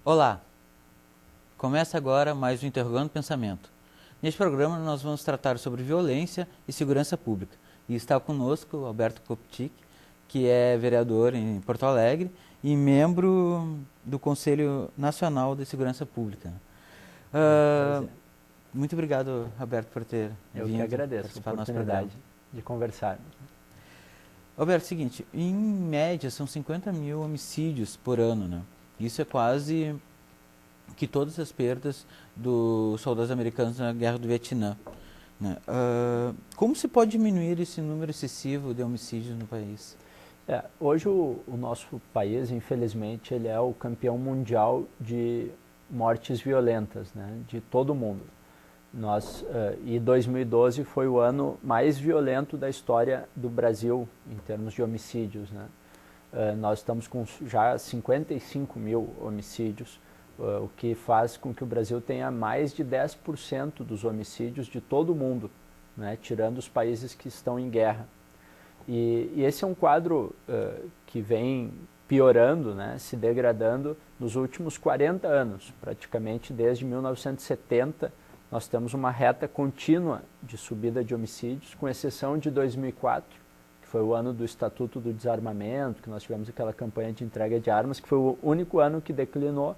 Olá, começa agora mais um Interrogando Pensamento. Neste programa nós vamos tratar sobre violência e segurança pública. E está conosco Alberto Koptik, que é vereador em Porto Alegre e membro do Conselho Nacional de Segurança Pública. Muito obrigado, Alberto, por ter Eu vindo que agradeço participar a do nosso programa. oportunidade de conversarmos. Alberto, é o seguinte, em média são 50 mil homicídios por ano, né? Isso é quase que todas as perdas dos soldados americanos na Guerra do Vietnã, né? Como se pode diminuir esse número excessivo de homicídios no país? Hoje o nosso país, infelizmente, ele é o campeão mundial de mortes violentas, né, de todo mundo. E 2012 foi o ano mais violento da história do Brasil em termos de homicídios, né? Nós estamos com já 55 mil homicídios, o que faz com que o Brasil tenha mais de 10% dos homicídios de todo o mundo, né, tirando os países que estão em guerra. E esse é um quadro que vem piorando, né, se degradando nos últimos 40 anos, praticamente desde 1970. Nós temos uma reta contínua de subida de homicídios, com exceção de 2004, que foi o ano do Estatuto do Desarmamento, que nós tivemos aquela campanha de entrega de armas, que foi o único ano que declinou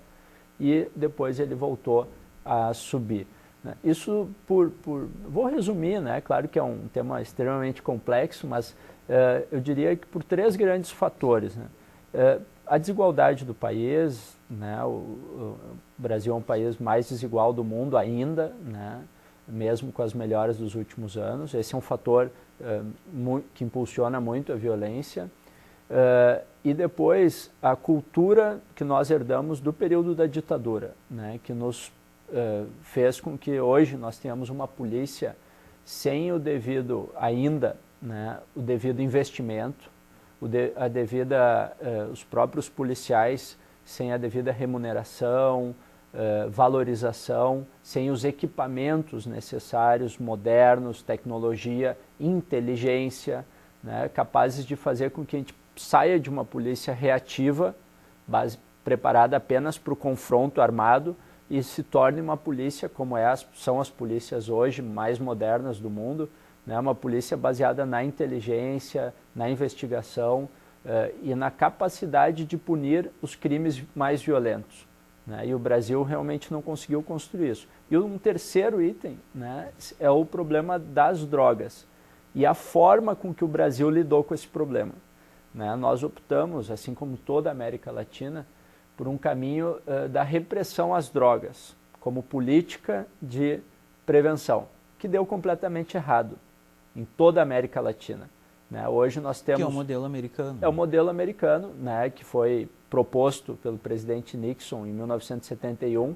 e depois ele voltou a subir. Isso vou resumir, né? Claro que é um tema extremamente complexo, mas eu diria que por três grandes fatores, né? A desigualdade do país, né? O Brasil é um país mais desigual do mundo ainda, né? Mesmo com as melhoras dos últimos anos. Esse é um fator que impulsiona muito a violência. E depois a cultura que nós herdamos do período da ditadura, né? Que nos fez com que hoje nós tenhamos uma polícia sem o devido ainda, né, o devido investimento, os próprios policiais sem a devida remuneração, valorização, sem os equipamentos necessários, modernos, tecnologia, inteligência, né, capazes de fazer com que a gente saia de uma polícia reativa, preparada apenas para o confronto armado, e se torne uma polícia como são as polícias hoje mais modernas do mundo, né? Uma polícia baseada na inteligência, na investigação e na capacidade de punir os crimes mais violentos, né? E o Brasil realmente não conseguiu construir isso. E um terceiro item, né, é o problema das drogas e a forma com que o Brasil lidou com esse problema, né? Nós optamos, assim como toda a América Latina, por um caminho da repressão às drogas, como política de prevenção, que deu completamente errado em toda a América Latina, né? Hoje nós temos... Que é o modelo americano. É o modelo americano, né, que foi proposto pelo presidente Nixon em 1971,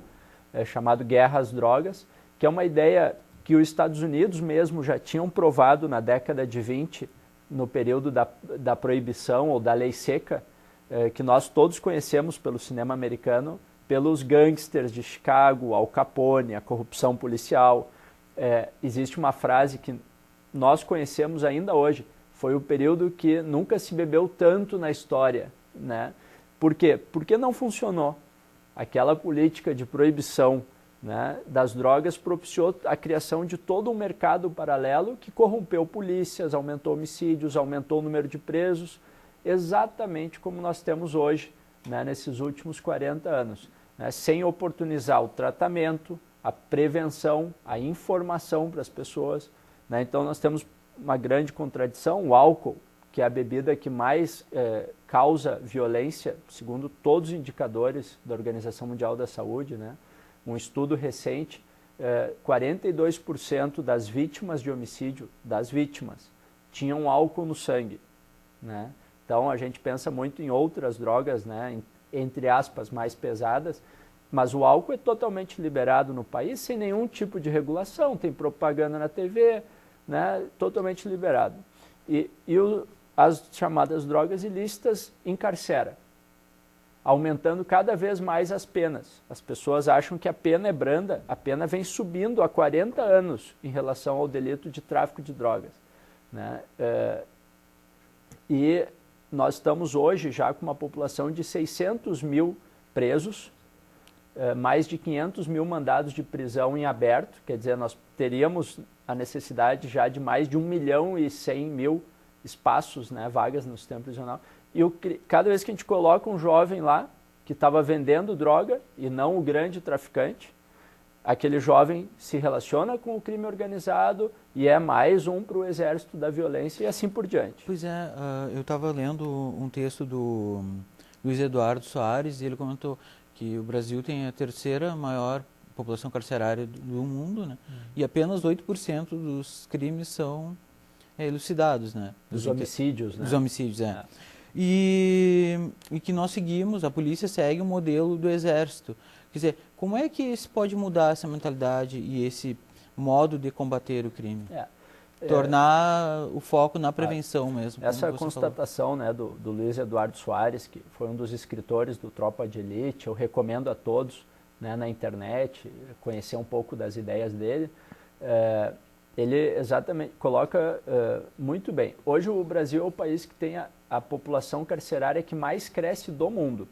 chamado Guerra às Drogas, que é uma ideia que os Estados Unidos mesmo já tinham provado na década de 20, no período da proibição ou da lei seca, que nós todos conhecemos pelo cinema americano, pelos gangsters de Chicago, Al Capone, a corrupção policial. Existe uma frase que nós conhecemos ainda hoje: foi o período que nunca se bebeu tanto na história, né? Por quê? Porque não funcionou. Aquela política de proibição, né, das drogas propiciou a criação de todo um mercado paralelo que corrompeu polícias, aumentou homicídios, aumentou o número de presos, exatamente como nós temos hoje, né, nesses últimos 40 anos, né, sem oportunizar o tratamento, a prevenção, a informação para as pessoas, né? Então nós temos uma grande contradição. O álcool, que é a bebida que mais causa violência, segundo todos os indicadores da Organização Mundial da Saúde, né? Um estudo recente, 42% das vítimas de homicídio, tinham álcool no sangue, né? Então a gente pensa muito em outras drogas, né, entre aspas, mais pesadas, mas o álcool é totalmente liberado no país sem nenhum tipo de regulação, tem propaganda na TV, né, totalmente liberado. As chamadas drogas ilícitas encarcera, aumentando cada vez mais as penas. As pessoas acham que a pena é branda, a pena vem subindo há 40 anos em relação ao delito de tráfico de drogas, né? Nós estamos hoje já com uma população de 600 mil presos, mais de 500 mil mandados de prisão em aberto, quer dizer, nós teríamos a necessidade já de mais de 1.100.000 espaços, né, vagas no sistema prisional. E cada vez que a gente coloca um jovem lá, que estava vendendo droga e não o grande traficante, aquele jovem se relaciona com o crime organizado e é mais um para o exército da violência e assim por diante. Pois é, eu estava lendo um texto do Luiz Eduardo Soares e ele comentou que o Brasil tem a terceira maior população carcerária do mundo, né? E apenas 8% dos crimes são elucidados, né? Dos homicídios, né? Dos homicídios, E que nós seguimos, a polícia segue o modelo do exército. Quer dizer, como é que se pode mudar essa mentalidade e esse modo de combater o crime? Tornar o foco na prevenção mesmo. Essa constatação, né, do Luiz Eduardo Soares, que foi um dos escritores do Tropa de Elite, eu recomendo a todos, né, na internet, conhecer um pouco das ideias dele. Ele exatamente coloca muito bem. Hoje o Brasil é o país que tem a população carcerária que mais cresce do mundo.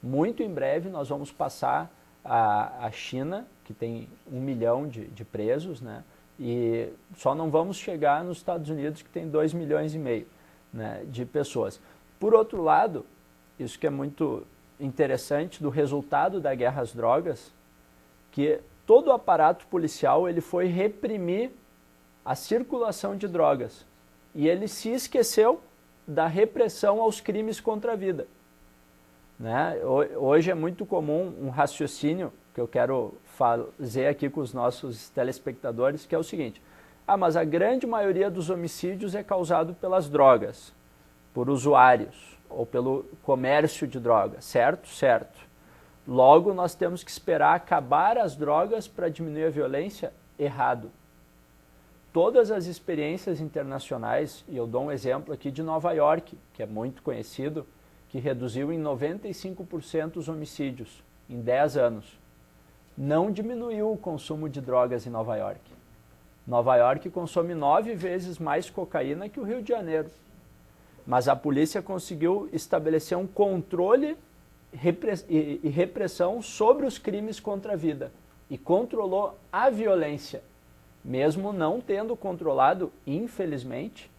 Muito em breve nós vamos passar a China, que tem 1 milhão de presos, né? E só não vamos chegar nos Estados Unidos, que tem 2,5 milhões, né, de pessoas. Por outro lado, isso que é muito interessante do resultado da guerra às drogas, que todo o aparato policial ele foi reprimir a circulação de drogas e ele se esqueceu da repressão aos crimes contra a vida. Né? Hoje é muito comum um raciocínio que eu quero fazer aqui com os nossos telespectadores, que é o seguinte: mas a grande maioria dos homicídios é causado pelas drogas, por usuários ou pelo comércio de drogas, certo? Certo. Logo, nós temos que esperar acabar as drogas para diminuir a violência? Errado. Todas as experiências internacionais, e eu dou um exemplo aqui de Nova York, que é muito conhecido, que reduziu em 95% os homicídios em 10 anos. Não diminuiu o consumo de drogas em Nova York. Nova York consome 9 vezes mais cocaína que o Rio de Janeiro. Mas a polícia conseguiu estabelecer um controle e repressão sobre os crimes contra a vida. E controlou a violência, mesmo não tendo controlado, infelizmente,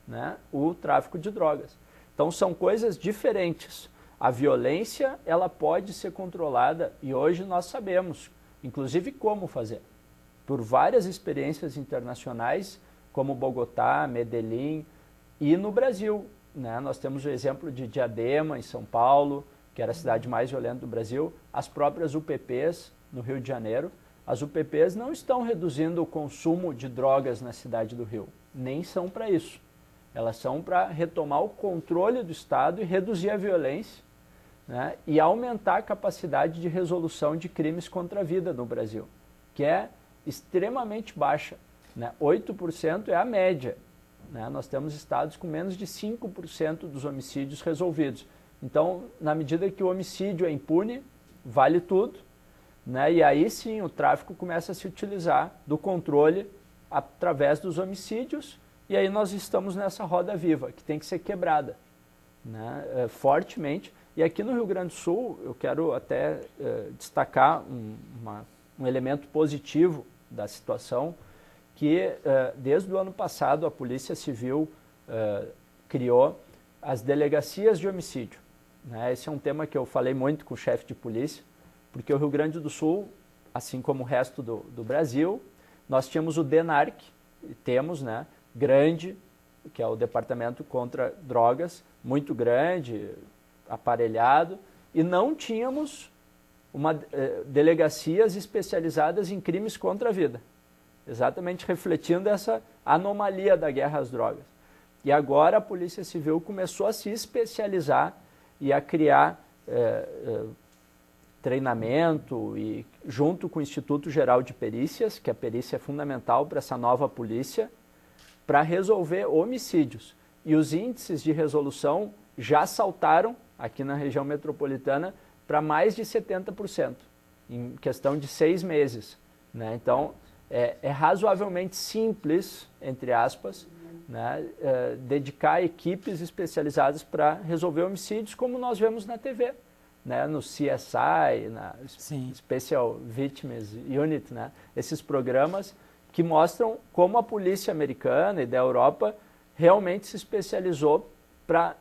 né, o tráfico de drogas. Então são coisas diferentes. A violência ela pode ser controlada e hoje nós sabemos, inclusive como fazer. Por várias experiências internacionais, como Bogotá, Medellín e no Brasil. Né? Nós temos o exemplo de Diadema, em São Paulo, que era a cidade mais violenta do Brasil, as próprias UPPs no Rio de Janeiro. As UPPs não estão reduzindo o consumo de drogas na cidade do Rio, nem são para isso. Elas são para retomar o controle do Estado e reduzir a violência, né, e aumentar a capacidade de resolução de crimes contra a vida no Brasil, que é extremamente baixa. Né? 8% é a média. Né? Nós temos estados com menos de 5% dos homicídios resolvidos. Então, na medida que o homicídio é impune, vale tudo, né? E aí sim o tráfico começa a se utilizar do controle através dos homicídios, e aí nós estamos nessa roda viva, que tem que ser quebrada, né, fortemente. E aqui no Rio Grande do Sul, eu quero até destacar um elemento positivo da situação, que desde o ano passado a Polícia Civil criou as delegacias de homicídio. Né? Esse é um tema que eu falei muito com o chefe de polícia, porque o Rio Grande do Sul, assim como o resto do Brasil, nós tínhamos o DENARC, temos, né, grande, que é o Departamento contra Drogas, muito grande, aparelhado, e não tínhamos delegacias especializadas em crimes contra a vida, exatamente refletindo essa anomalia da guerra às drogas. E agora a Polícia Civil começou a se especializar e a criar treinamento e junto com o Instituto Geral de Perícias, que a perícia é fundamental para essa nova polícia, para resolver homicídios. E os índices de resolução já saltaram, aqui na região metropolitana, para mais de 70%, em questão de 6 meses. Né? Então, é razoavelmente simples, entre aspas, né, dedicar equipes especializadas para resolver homicídios, como nós vemos na TV. né, no CSI, na Sim. Special Victims Unit, né, esses programas que mostram como a polícia americana e da Europa realmente se especializou para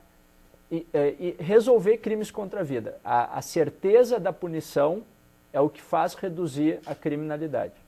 resolver crimes contra a vida. A certeza da punição é o que faz reduzir a criminalidade.